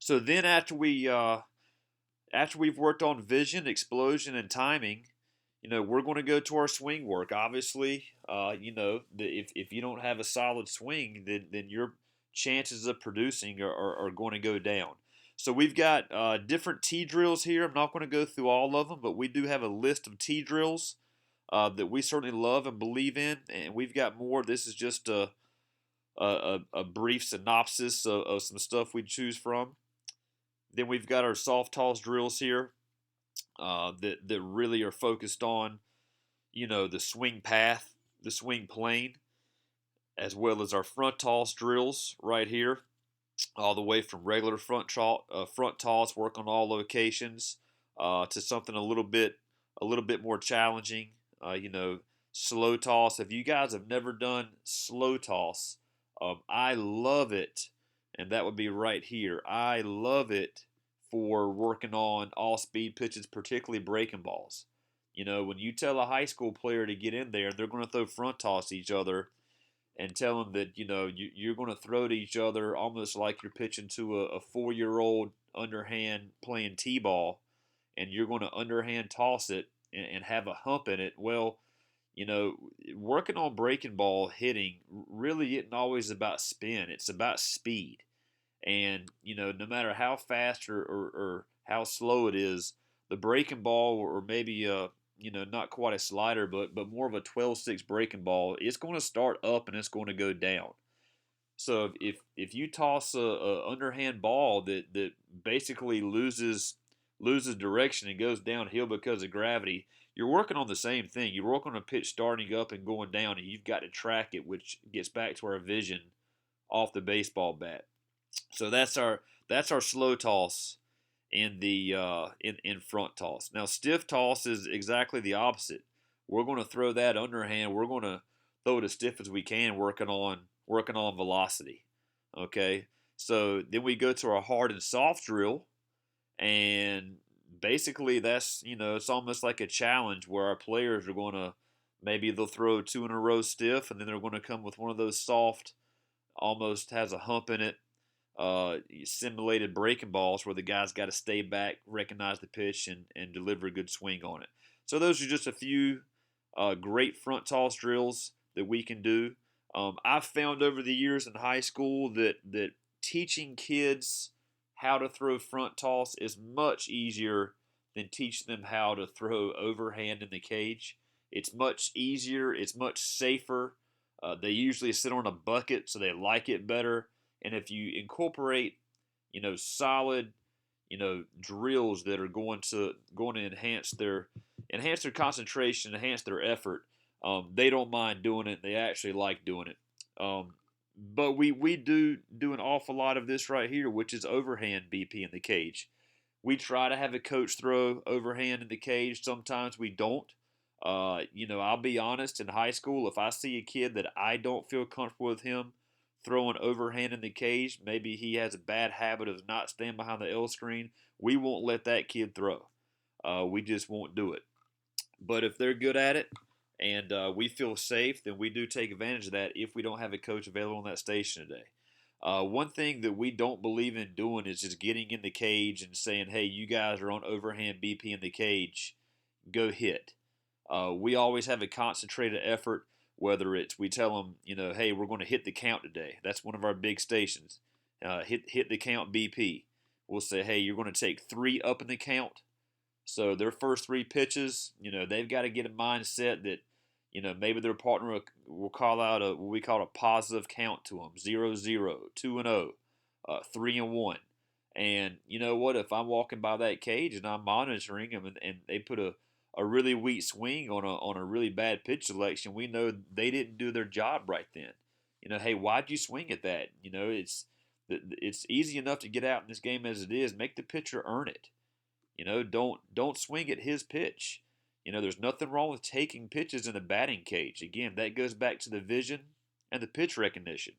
So then after we've worked on vision, explosion, and timing, we're going to go to our swing work. Obviously, if you don't have a solid swing, then your chances of producing are going to go down. So we've got different T drills here. I'm not going to go through all of them, but we do have a list of T drills that we certainly love and believe in, and we've got more. This is just a brief synopsis of some stuff we choose from. Then we've got our soft toss drills here that really are focused on, the swing path, the swing plane, as well as our front toss drills right here, all the way from regular front toss, work on all locations, to something a little bit more challenging. Slow toss. If you guys have never done slow toss, I love it, and that would be right here. I love it for working on all speed pitches, particularly breaking balls. When you tell a high school player to get in there, they're going to throw front toss each other and tell them that you're going to throw to each other almost like you're pitching to a 4-year-old underhand playing t-ball, and you're going to underhand toss it and have a hump in it. Well, you know, working on breaking ball hitting really isn't always about spin. It's about speed. And, no matter how fast or how slow it is, the breaking ball or maybe not quite a slider, but more of a 12-6 breaking ball, it's going to start up and it's going to go down. So if you toss a underhand ball that basically loses direction and goes downhill because of gravity, you're working on the same thing. You're working on a pitch starting up and going down, and you've got to track it, which gets back to our vision off the baseball bat. So that's our slow toss in the in front toss. Now stiff toss is exactly the opposite. We're going to throw that underhand. We're going to throw it as stiff as we can, working on velocity. Okay, so then we go to our hard and soft drill, and basically that's it's almost like a challenge where our players are going to maybe they'll throw two in a row stiff, and then they're going to come with one of those soft, almost has a hump in it, simulated breaking balls where the guy's got to stay back, recognize the pitch, and deliver a good swing on it. So those are just a few great front toss drills that we can do. I've found over the years in high school that teaching kids how to throw front toss is much easier than teaching them how to throw overhand in the cage. It's much easier. It's much safer. They usually sit on a bucket, so they like it better. And if you incorporate, solid, drills that are going to enhance their concentration, enhance their effort, they don't mind doing it. They actually like doing it. But we do an awful lot of this right here, which is overhand BP in the cage. We try to have a coach throw overhand in the cage. Sometimes we don't. I'll be honest. In high school, if I see a kid that I don't feel comfortable with him throwing overhand in the cage, maybe he has a bad habit of not staying behind the L screen, we won't let that kid throw. We just won't do it. But if they're good at it and we feel safe, then we do take advantage of that if we don't have a coach available on that station today. One thing that we don't believe in doing is just getting in the cage and saying, hey, you guys are on overhand BP in the cage, go hit. We always have a concentrated effort, whether it's we tell them, hey, we're going to hit the count today. That's one of our big stations. Hit the count BP. We'll say, hey, you're going to take 3 up in the count. So their first 3 pitches, they've got to get a mindset that, maybe their partner will call out what we call a positive count to them: 0-0, 2-0, 3-1. And you know what? If I'm walking by that cage and I'm monitoring them, and they put a really weak swing on a really bad pitch selection, we know they didn't do their job right then. Hey, why'd you swing at that? It's easy enough to get out in this game as it is. Make the pitcher earn it. Don't swing at his pitch. There's nothing wrong with taking pitches in the batting cage. Again, that goes back to the vision and the pitch recognition.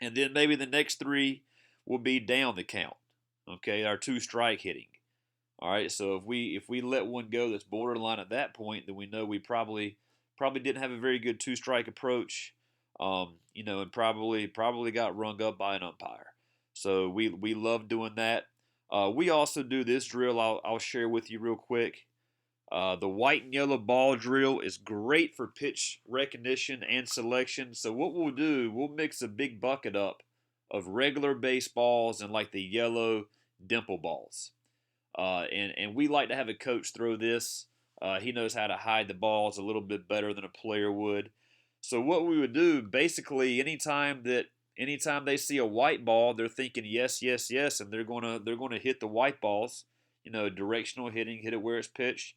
And then maybe the next 3 will be down the count. Okay, our 2-strike hitting. All right, so if we let one go that's borderline at that point, then we know we probably didn't have a very good 2-strike approach, and probably got rung up by an umpire. So we love doing that. We also do this drill. I'll share with you real quick. The white and yellow ball drill is great for pitch recognition and selection. So what we'll do, we'll mix a big bucket up of regular baseballs and like the yellow dimple balls. And we like to have a coach throw this. He knows how to hide the balls a little bit better than a player would. So what we would do, basically, anytime they see a white ball, they're thinking yes, yes, yes, and they're gonna hit the white balls. Directional hitting, hit it where it's pitched.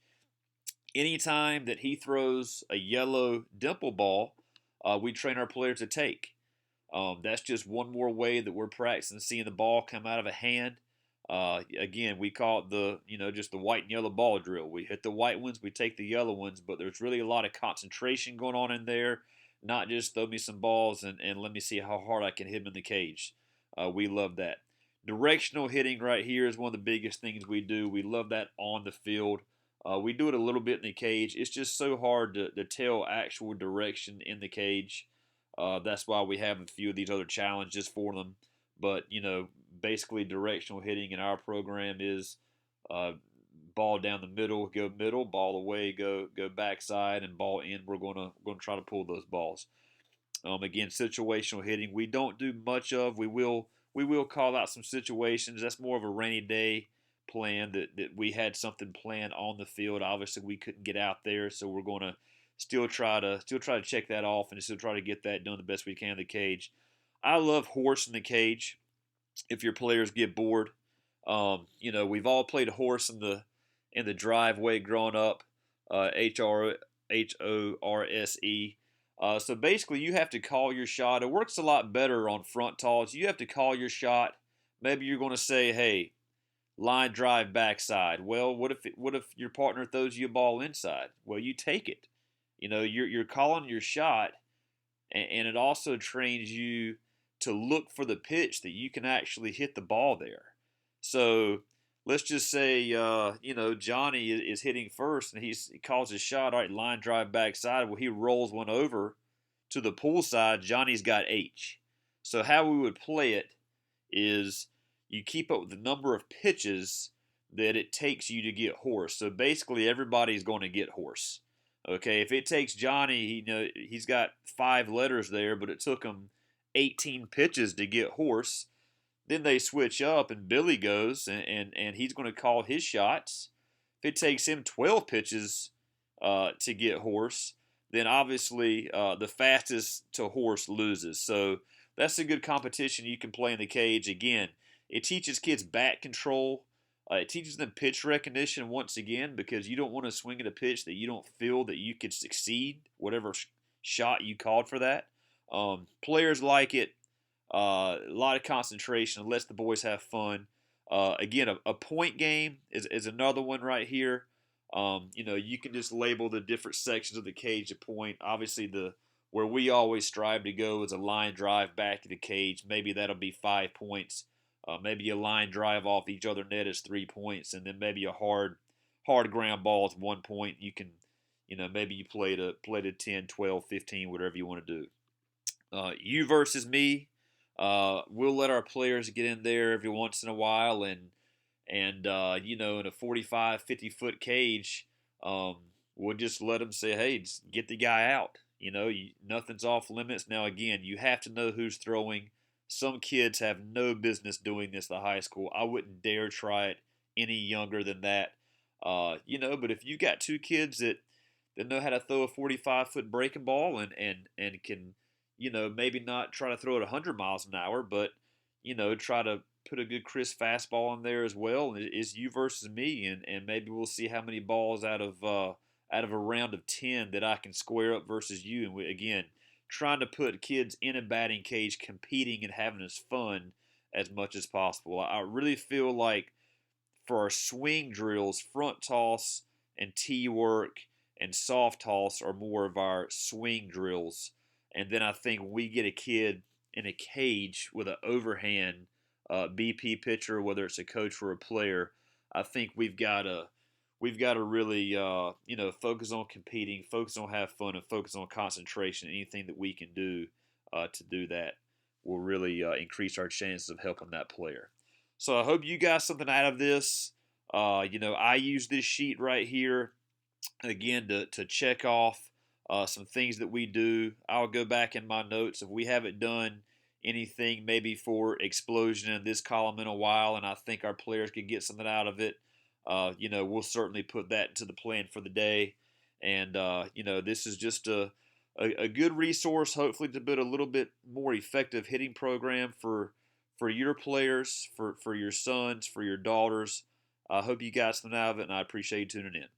Anytime that he throws a yellow dimple ball, we train our players to take. That's just one more way that we're practicing seeing the ball come out of a hand. Again, we call it just the white and yellow ball drill. We hit the white ones, we take the yellow ones, but there's really a lot of concentration going on in there. Not just throw me some balls and let me see how hard I can hit them in the cage. We love that. Directional hitting right here is one of the biggest things we do. We love that on the field. We do it a little bit in the cage. It's just so hard to tell actual direction in the cage. That's why we have a few of these other challenges for them. But, basically directional hitting in our program is ball down the middle, ball away, go backside, and ball in. We're gonna try to pull those balls. Again, situational hitting we don't do much of. We will call out some situations. That's more of a rainy day plan that we had something planned on the field. Obviously, we couldn't get out there, so we're going to still try to check that off and still try to get that done the best we can in the cage. I love horse in the cage. If your players get bored, we've all played horse in the driveway growing up. HORSE. So basically, you have to call your shot. It works a lot better on front toss. You have to call your shot. Maybe you're going to say, "Hey, line drive backside." Well, what if your partner throws you a ball inside? Well, you take it. You're calling your shot, and it also trains you to look for the pitch that you can actually hit the ball there. So let's just say Johnny is hitting first, and he calls his shot. All right, line drive backside. Well, he rolls one over to the pool side. Johnny's got H. So how we would play it is you keep up with the number of pitches that it takes you to get horse. So basically, everybody's going to get horse. Okay, if it takes Johnny, he's got 5 letters there, but it took him 18 pitches to get horse. Then they switch up, and Billy goes, and he's going to call his shots. If it takes him 12 pitches to get horse, then obviously the fastest to horse loses. So that's a good competition you can play in the cage. Again, it teaches kids bat control. It teaches them pitch recognition once again, because you don't want to swing at a pitch that you don't feel that you could succeed, whatever shot you called for that. Players like it. A lot of concentration. It lets the boys have fun. Again, a point game is another one right here. You can just label the different sections of the cage a point. Obviously, where we always strive to go is a line drive back to the cage. Maybe that'll be 5 points. Maybe a line drive off each other net is 3 points, and then maybe a hard ground ball is 1 point. You can, maybe you played a 10, 12, 15, whatever you want to do. You versus me. We'll let our players get in there every once in a while, and in a 45, 50-foot cage, we'll just let them say, hey, just get the guy out. Nothing's off limits. Now, again, you have to know who's throwing. Some kids have no business doing this at high school. I wouldn't dare try it any younger than that. But if you've got 2 kids that know how to throw a 45-foot breaking ball and can, maybe not try to throw it 100 miles an hour, but, try to put a good crisp fastball in there as well. It's you versus me, and maybe we'll see how many balls out of a round of 10 that I can square up versus you. And again, trying to put kids in a batting cage, competing and having as fun as much as possible. I really feel like for our swing drills, front toss and tee work and soft toss are more of our swing drills. And then I think when we get a kid in a cage with an overhand BP pitcher, whether it's a coach or a player, I think we've got to really focus on competing, focus on have fun, and focus on concentration. Anything that we can do to do that. will really increase our chances of helping that player. So I hope you got something out of this. I use this sheet right here again to check off some things that we do. I'll go back in my notes if we haven't done anything maybe for explosion in this column in a while, and I think our players could get something out of it. We'll certainly put that into the plan for the day. And this is just a good resource, hopefully, to build a little bit more effective hitting program for your players, for your sons, for your daughters. I hope you got something out of it, and I appreciate you tuning in.